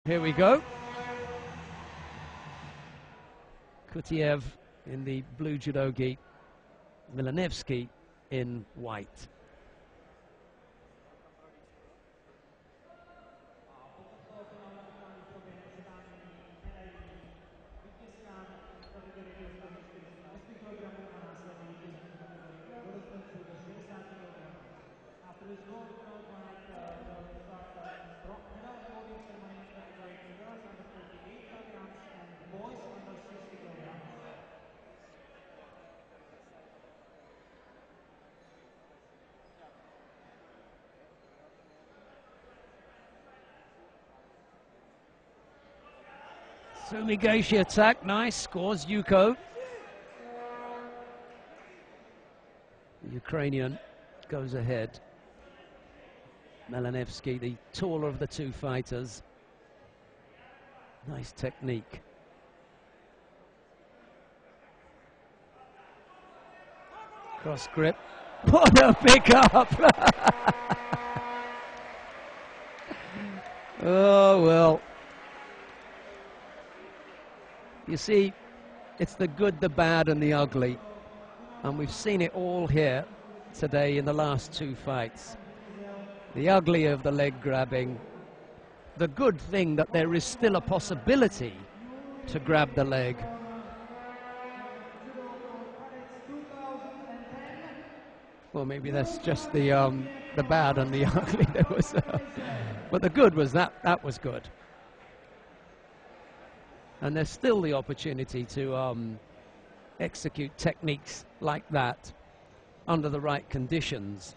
Here we go. Hutiev in the blue judogi, Milanevski in white. Sumigashi attack, nice, scores Yuko. The Ukrainian goes ahead. Milanevski, the taller of the two fighters. Nice technique. Cross grip. What a pickup! Oh, well. You see, it's the good, the bad, and the ugly. And we've seen it all here today in the last two fights. The ugly of the leg grabbing. The good thing that there is still a possibility to grab the leg. Well, maybe that's just the bad and the ugly. There was, but the good was that was good. And there's still the opportunity to execute techniques like that under the right conditions.